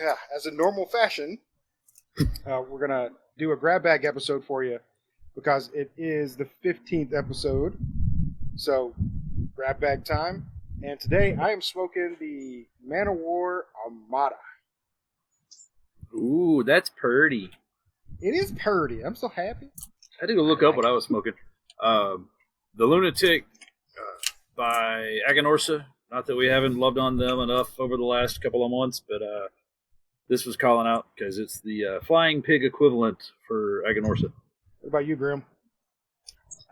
Yeah, as a normal fashion, we're going to do a grab bag episode for you because it is the 15th episode. So, grab bag time. And today I am smoking the O War Armada. Ooh, that's purty. It is purty. I'm so happy. I had to go look up what I was smoking. The Lunatic by Aganorsa. Not that we haven't loved on them enough over the last couple of months, but this was calling out because it's the flying pig equivalent for Aganorsa. What about you, Grimm?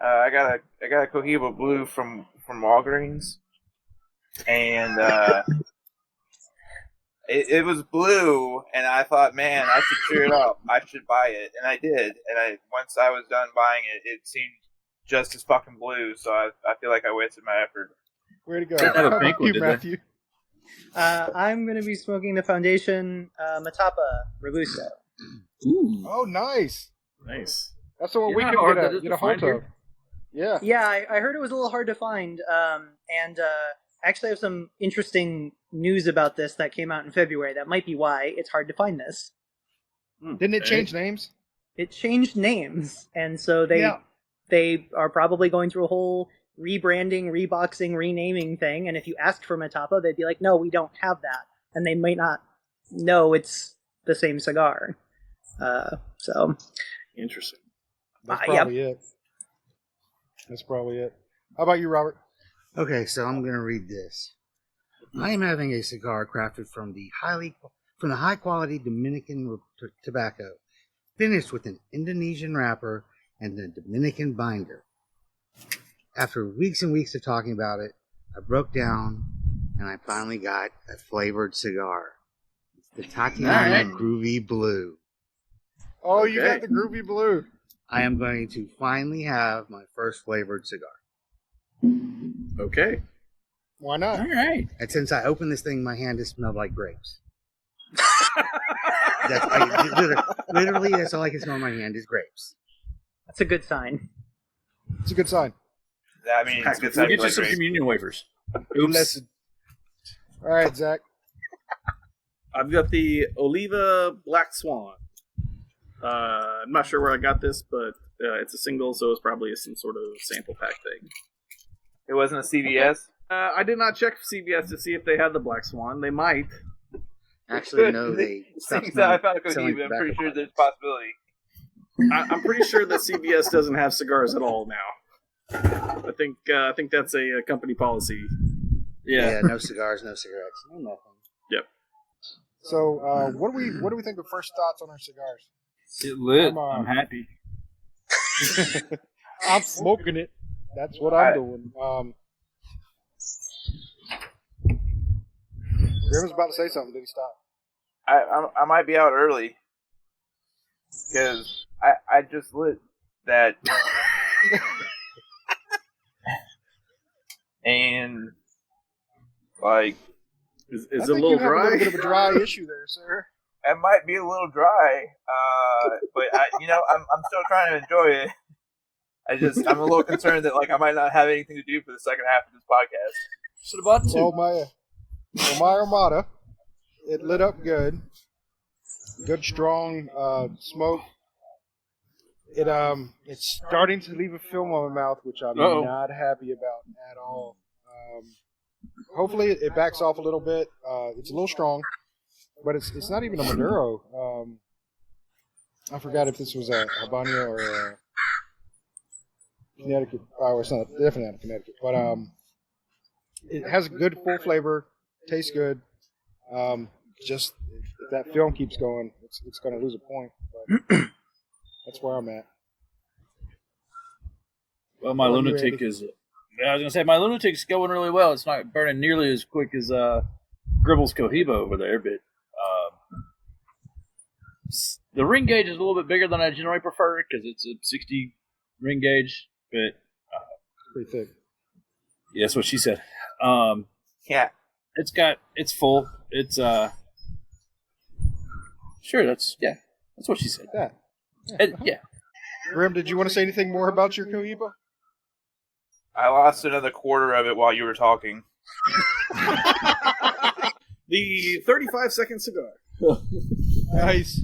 I got a Cohiba Blue from Walgreens, and it was blue, and I thought, man, I should cheer it up. I should buy it, and I did. And once I was done buying it, it seemed just as fucking blue. So I feel like I wasted my effort. Way to go! Didn't have a pink one, you, did they? Matthew? I'm going to be smoking the Foundation Metapa Robusto. Ooh, Oh, nice. nice. That's the one You we know could how hard get that a, is get to a hold find here? of. Yeah. Yeah, I heard it was a little hard to find, and actually I have some interesting news about this that came out in February. That might be why it's hard to find this. Didn't it change names? It changed names, and so they are probably going through a whole rebranding, reboxing, renaming thing, and if you asked for Metapa, they'd be like, no, we don't have that, and they might not know it's the same cigar. So Interesting. That's probably it. That's probably it. How about you, Robert? Okay, so I'm going to read this. I am having a cigar crafted from the high quality Dominican tobacco, finished with an Indonesian wrapper and a Dominican binder. After weeks and weeks of talking about it, I broke down and I finally got a flavored cigar. It's the Tatiana Groovy Blue. Oh, you Okay. got the Groovy Blue. I am going to finally have my first flavored cigar. Okay. Why not? All right. And since I opened this thing, my hand has smelled like grapes. Literally, that's all I can smell in my hand is grapes. that's a good sign. It's a good sign. I mean, it's good. We'll get you some communion wafers. Oops. Listen. All right, Zach. I've got the Oliva Black Swan. I'm not sure where I got this, but it's a single, so it's probably some sort of sample pack thing. It wasn't a CVS. I did not check CVS to see if they had the Black Swan. They might. Actually, no, they stopped Since I found a selling Cohiba, I'm tobacco pretty sure products. there's a possibility. I'm pretty sure that CVS doesn't have cigars at all now. I think that's a company policy. Yeah, no cigars, no cigarettes, no nothing. So, what do we think of first thoughts on our cigars? It lit. I'm happy. I'm smoking it. That's what I'm doing. Grimm was about to say something. Did he stop? I might be out early because I just lit that, and like Is I it a think little you have dry? a little bit of a dry issue there, sir. it might be a little dry, but I'm still trying to enjoy it. I'm a little concerned that like I might not have anything to do for the second half of this podcast. Should have bought two. My Armada, it lit up good. Good strong smoke. It's starting to leave a film on my mouth, which I'm not happy about at all. Hopefully it backs off a little bit. It's a little strong, but it's not even a Maduro. I forgot if this was a Habanero or a Connecticut. Oh, it's not definitely not a Connecticut, but it has a good full flavor, tastes good. Just if that film keeps going, it's going to lose a point. But that's where I'm at. Well, my Well, you Lunatic ready? is... I was going to say, my Lunatic's going really well. It's not burning nearly as quick as Gribble's Cohiba over there, but the ring gauge is a little bit bigger than I generally prefer because it's a 60 ring gauge, but Pretty thick. yeah, that's what she said. Yeah, It's full. It's sure, that's what she said. Yeah. Yeah. Grimm, did you want to say anything more about your Cohiba? I lost another quarter of it while you were talking. The 35-second cigar. Nice.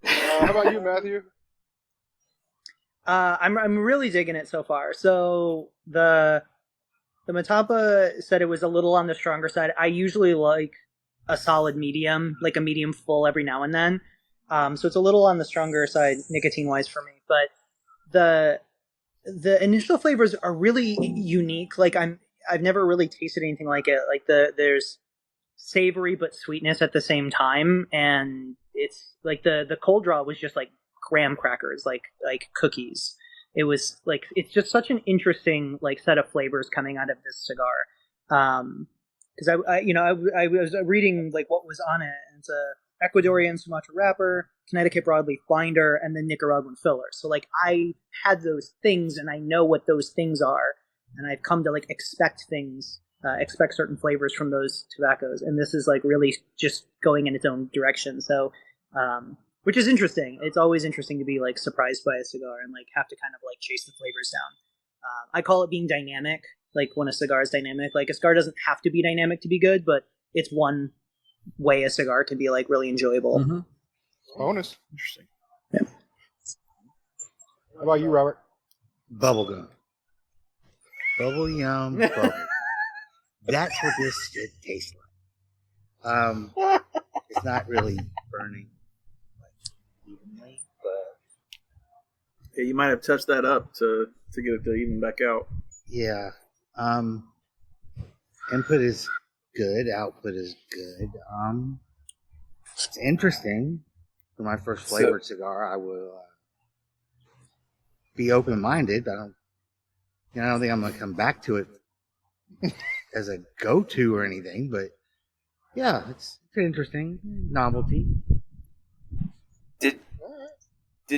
How about you, Matthew? I'm really digging it so far. So the Metapa said it was a little on the stronger side. I usually like a solid medium, like a medium full every now and then. So it's a little on the stronger side nicotine wise for me. But the initial flavors are really unique. Like I've never really tasted anything like it. Like there's savory but sweetness at the same time, and it's like the cold draw was just like graham crackers, like cookies. It was like it's just such an interesting like set of flavors coming out of this cigar. Because I was reading like what was on it, and it's a Ecuadorian Sumatra wrapper, Connecticut broadleaf binder, and then Nicaraguan filler. So like I had those things, and I know what those things are, and I've come to like expect things, expect certain flavors from those tobaccos, and this is like really just going in its own direction. So, which is interesting. It's always interesting to be like surprised by a cigar and like have to kind of like chase the flavors down. I call it being dynamic. Like when a cigar is dynamic, like a cigar doesn't have to be dynamic to be good, but it's one way a cigar can be like really enjoyable. Mm-hmm. Bonus. Interesting. Yeah. How about you, Robert? Bubblegum. Bubble yum. Bubble. That's what this shit tastes like. It's not really burning like evenly, but Yeah, you might have touched that up to get it to even back out. yeah. Input is good. Output is good. It's interesting. For my first flavored cigar, I will be open-minded. I don't think I'm going to come back to it as a go-to or anything, but yeah, it's interesting novelty. Did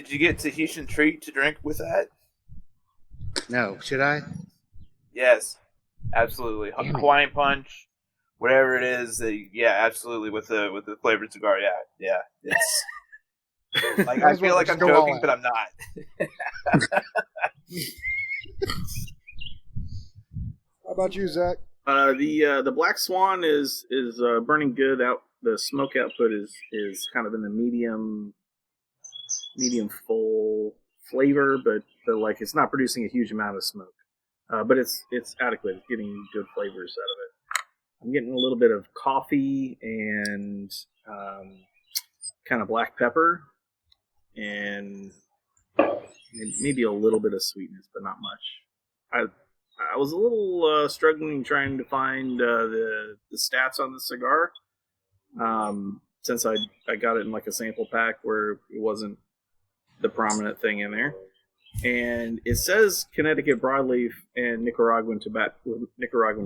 you get Tahitian treat to drink with that? No, should I? Yes, absolutely. Hawaiian punch, whatever it is. Yeah, absolutely. With the flavored cigar, yeah. It's like I feel like I'm joking, but I'm not. How about you, Zach? The Black Swan is burning good out. The smoke output is kind of in the medium full flavor, but like it's not producing a huge amount of smoke. But it's adequate. It's getting good flavors out of it. I'm getting a little bit of coffee and kind of black pepper and maybe a little bit of sweetness, but not much. I was a little struggling trying to find the stats on the cigar since I got it in like a sample pack where it wasn't the prominent thing in there. And it says Connecticut broadleaf and Nicaraguan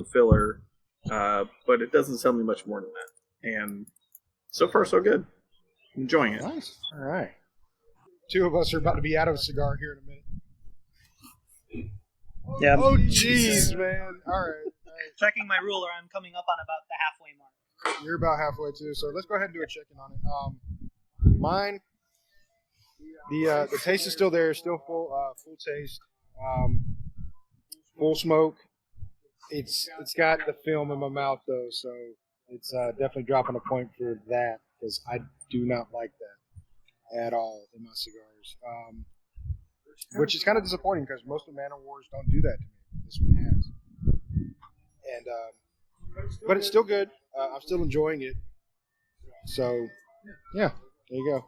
filler, but it doesn't tell me much more than that. And so far, so good. Enjoying it. Nice. All right. Two of us are about to be out of a cigar here in a minute. Yeah. Oh, jeez, man. All right. Checking my ruler, I'm coming up on about the halfway mark. You're about halfway too, so let's go ahead and do a check-in on it. Mine, the taste is still there, still full taste, full smoke. It's got the film in my mouth though, so it's definitely dropping a point for that because I do not like that at all in my cigars. Which is kind of disappointing because most of the Man of Wars don't do that to me. This one has. And but it's still good. I'm still enjoying it. So, yeah, there you go.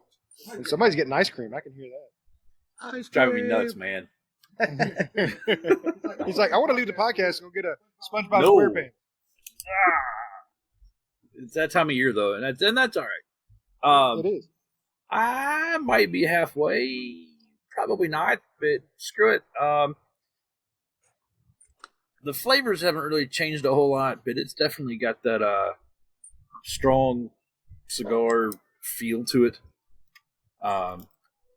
And somebody's getting ice cream. I can hear that. It's driving me nuts, man. He's like, I want to leave the podcast and go get a SpongeBob SquarePants. It's that time of year, though, and that's all right. It is. I might be halfway. Probably not, but screw it. The flavors haven't really changed a whole lot, but it's definitely got that strong cigar feel to it.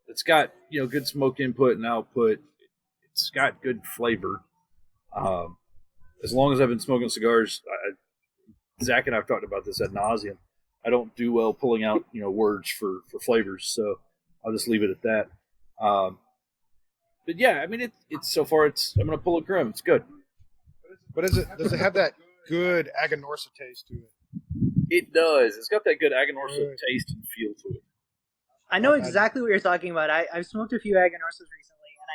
It's got good smoke input and output. It's got good flavor. As long as I've been smoking cigars, Zach and I've talked about this ad nauseum. I don't do well pulling out words for flavors, so I'll just leave it at that. But yeah, I mean, it's so far. I'm gonna pull a Grimm. It's good. But does it have that good Aganorsa taste to it? It does. It's got that good Aganorsa taste and feel to it. I know exactly what you're talking about. I've smoked a few Aganorsas recently, and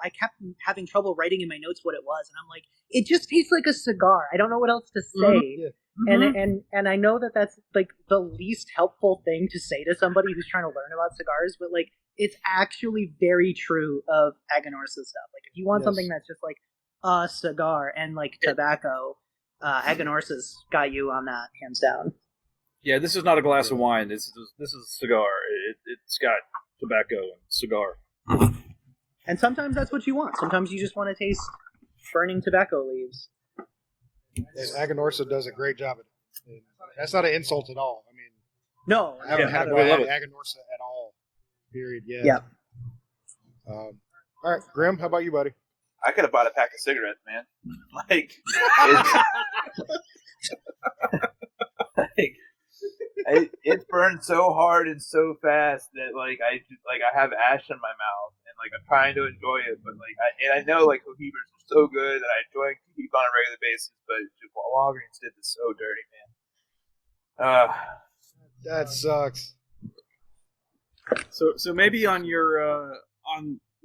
I kept having trouble writing in my notes what it was, and I'm like, it just tastes like a cigar. I don't know what else to say. And I know that that's like the least helpful thing to say to somebody who's trying to learn about cigars, but like it's actually very true of Aganorsa stuff. Like if you want something that's just like a cigar and like tobacco, Aganorsa's got you on that hands down. Yeah, this is not a glass of wine. This is a cigar. It's got tobacco and cigar. And sometimes that's what you want. Sometimes you just want to taste burning tobacco leaves. And Aganorsa does a great job at it. That's not an insult at all. I mean, no, I haven't had a bad Aganorsa at all. Period. Yeah. All right, Grimm, how about you, buddy? I could have bought a pack of cigarettes, man. It burns so hard and so fast that I have ash in my mouth and like I'm trying to enjoy it, but I know like Cohibas are so good that I enjoy Cohiba on a regular basis, but Walgreens did this so dirty, man. That sucks. So maybe on your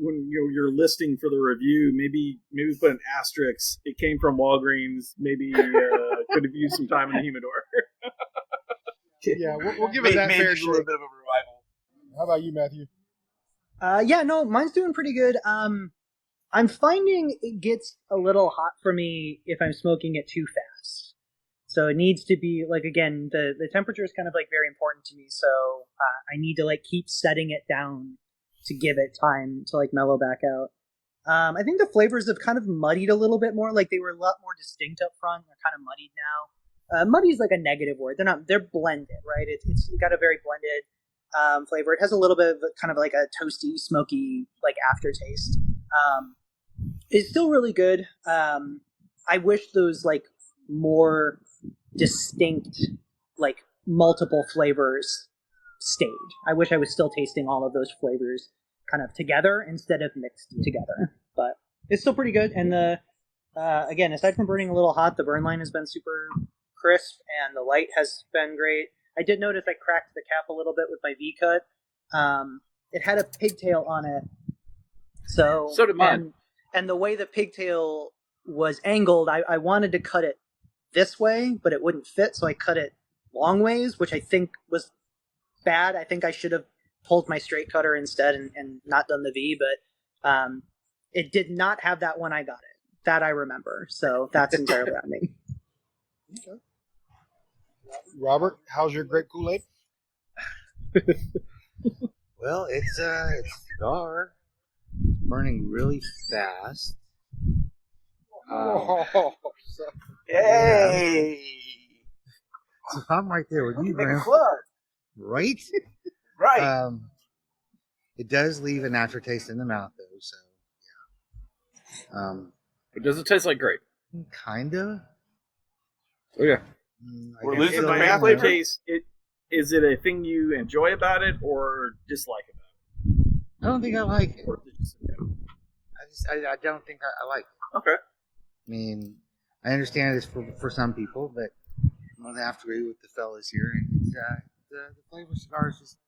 when you're listing for the review, maybe put an asterisk. It came from Walgreens. Maybe could have used some time in the humidor. Yeah, we'll give it that fair shake. A little bit of a revival. How about you, Matthew? Mine's doing pretty good. I'm finding it gets a little hot for me if I'm smoking it too fast. So it needs to be like, again, the temperature is kind of like very important to me. So I need to like keep setting it down to give it time to like mellow back out. I think the flavors have kind of muddied a little bit more. Like they were a lot more distinct up front. They're kind of muddied now. Muddy is like a negative word. They're blended, right? It's got a very blended flavor. It has a little bit of kind of like a toasty, smoky like aftertaste. It's still really good. I wish those like more distinct, like multiple flavors stayed. I wish I was still tasting all of those flavors kind of together instead of mixed together. But it's still pretty good. And again, aside from burning a little hot, the burn line has been super crisp and the light has been great. I did notice I cracked the cap a little bit with my V-cut. It had a pigtail on it. So did mine. And the way the pigtail was angled, I wanted to cut it this way, but it wouldn't fit, so I cut it long ways, which I think was bad. I think I should have pulled my straight cutter instead and not done the V, but it did not have that when I got it. That I remember. So that's entirely on me. Okay. Robert, how's your grape Kool-Aid? Well, it's a cigar. It's burning really fast. Yay! So I'm right there with you, Grimm. Right? Right. It does leave an aftertaste in the mouth, though. So, yeah. But does it taste like grape? Kinda. Oh yeah. We're losing the math flavor. Case, is it a thing you enjoy about it or dislike about it? I don't think I like it. Or just, I don't think I like it. Okay. I mean, I understand it's for some people, but I'm going to have to agree with the fellas here. And the flavor cigars just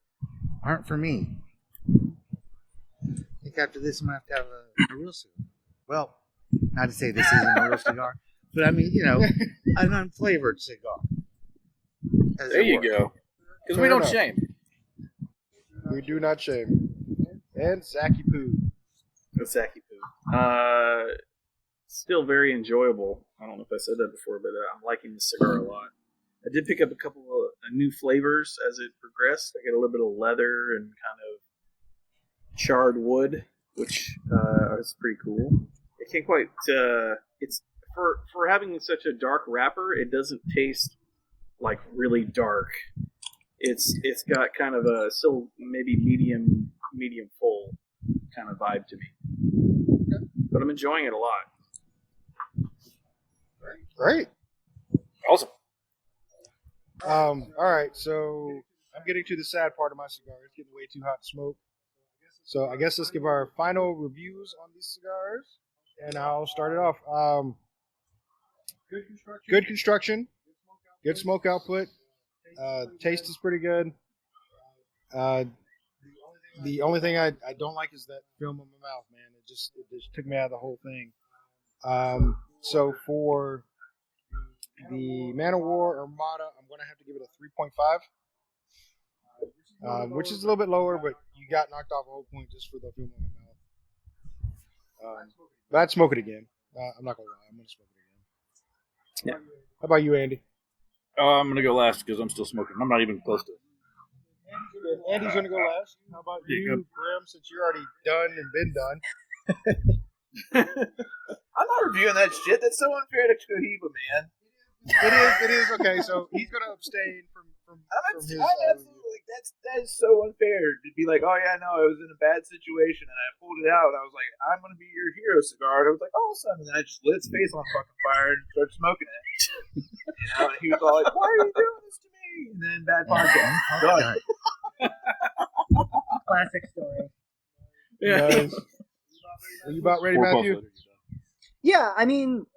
aren't for me. I think after this, I'm going to have a real cigar. Well, not to say this isn't a real cigar, but I mean, an unflavored cigar. There you go. Because we don't shame. We do not shame. And Zacky Poo. Zacky Poo. Still very enjoyable. I don't know if I said that before, but I'm liking the cigar a lot. I did pick up a couple of new flavors as it progressed. I get a little bit of leather and kind of charred wood, which is pretty cool. It can't quite. It's for having such a dark wrapper. It doesn't taste like really dark. It's got kind of a still maybe medium full kind of vibe to me. But I'm enjoying it a lot. Great. Awesome. All right, so I'm getting to the sad part of my cigar. It's getting way too hot to smoke. So I guess let's give our final reviews on these cigars, and I'll start it off. Good construction, good smoke output, Taste is pretty good. The only thing I don't like is that film in my mouth, man. It just took me out of the whole thing. So for the Man of War Armada, I'm going to have to give it a 3.5, which is a little bit lower, but you got knocked off a whole point just for the film in my mouth. But I'd smoke it again. I'm not going to lie. I'm going to smoke it again. Yeah. How about you, Andy? I'm going to go last because I'm still smoking. I'm not even close to it. Andy's going to go last. How about you, Grimm, since you're already done and been done? I'm not reviewing that shit. That's so unfair to Cohiba, man. It is okay. So he's going to abstain from his. I'm absolutely like that is so unfair to be like, oh yeah, no, I was in a bad situation and I pulled it out. I was like, I'm going to be your hero cigar. And I was like, all of a sudden, and then I just lit his face on fucking fire and started smoking it. And he was all like, why are you doing this to me? And then bad podcast. Done. Classic story. Yeah. Nice. Are you about ready, Matthew? Yeah, I mean,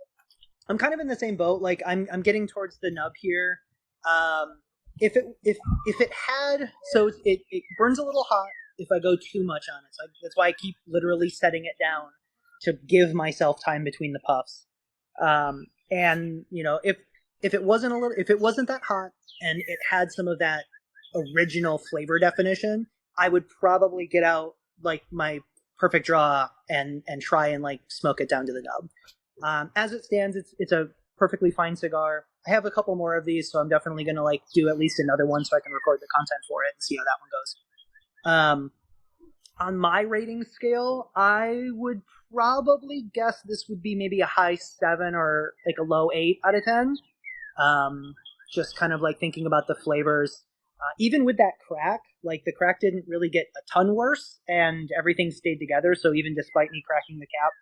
I'm kind of in the same boat. Like, I'm getting towards the nub here. If it had, so it burns a little hot if I go too much on it. So that's why I keep literally setting it down to give myself time between the puffs. And you know, if it wasn't that hot and it had some of that original flavor definition, I would probably get out like my perfect draw and try and like smoke it down to the nub. As it stands, it's a perfectly fine cigar. I have a couple more of these, so I'm definitely going to like do at least another one so I can record the content for it and see how that one goes. On my rating scale, I would probably guess this would be maybe a high 7 or like a low 8 out of 10. Just kind of like thinking about the flavors. Even with that crack, like the crack didn't really get a ton worse and everything stayed together. So even despite me cracking the cap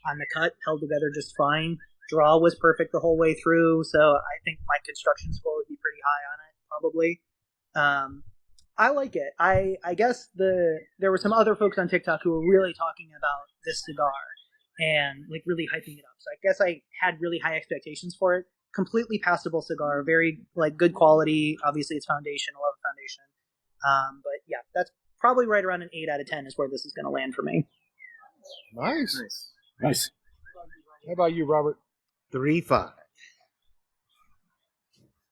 on the cut, held together just fine. Draw was perfect the whole way through. So I think my construction score would be pretty high on it, probably. I like it. I guess there were some other folks on TikTok who were really talking about this cigar and like really hyping it up. So I guess I had really high expectations for it. Completely passable cigar, very like good quality. Obviously, it's foundation. I love foundation. But yeah, that's probably right around an 8 out of 10 is where this is going to land for me. Nice. How about you, Robert? 3.5.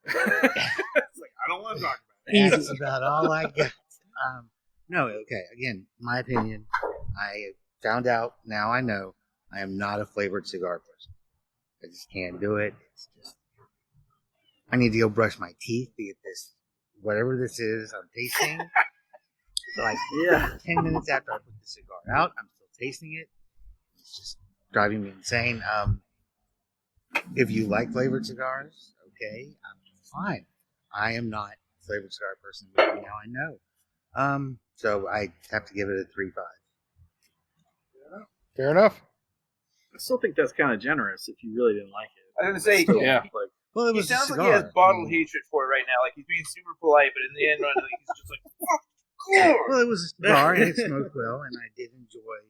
It's like, I don't want to talk about it. That's about all I got. No, okay. Again, my opinion. I found out, now I know, I am not a flavored cigar person. I just can't do it. It's just, I need to go brush my teeth to get this, whatever this is, I'm tasting. Like, 10 minutes after I put the cigar out, I'm still tasting it. It's just driving me insane. If you like flavored cigars, okay, I'm fine. I am not a flavored cigar person, but now I know. So I have to give it a 3.5. Fair enough. I still think that's kind of generous if you really didn't like it. I was going to say, Still, yeah. Like, Well, it he was sounds a like cigar. he has bottled hatred for it right now. Like he's being super polite, but in the end, he's just like, fuck, cool. Well, it was a cigar and it smoked well, and I did enjoy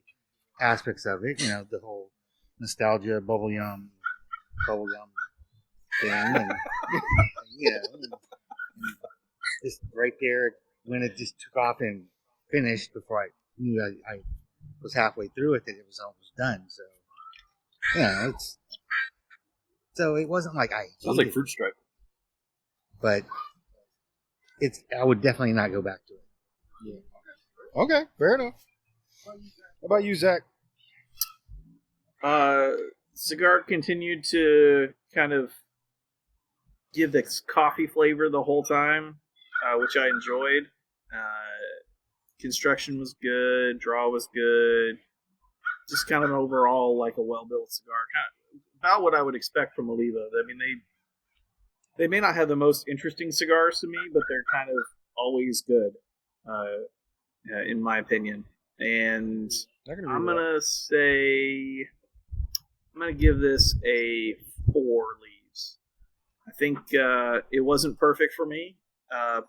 aspects of it. You know, the whole nostalgia, bubblegum thing, and you know, and just right there when it just took off and finished before I knew I was halfway through it that it was almost done. So, you know, so it wasn't like I Sounds like hated fruit stripe. but I would definitely not go back to it. Yeah. Okay, fair enough. How about you, Zack? Cigar continued to kind of give this coffee flavor the whole time, which I enjoyed. Construction was good, draw was good. Just kind of overall like a well-built cigar. Kind of about what I would expect from Oliva. I mean, they may not have the most interesting cigars to me, but they're kind of always good, in my opinion. And I'm gonna give this a 4 leaves. I think it wasn't perfect for me,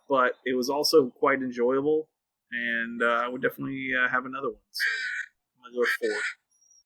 but it was also quite enjoyable, and I would definitely have another one. So I'm gonna go with 4.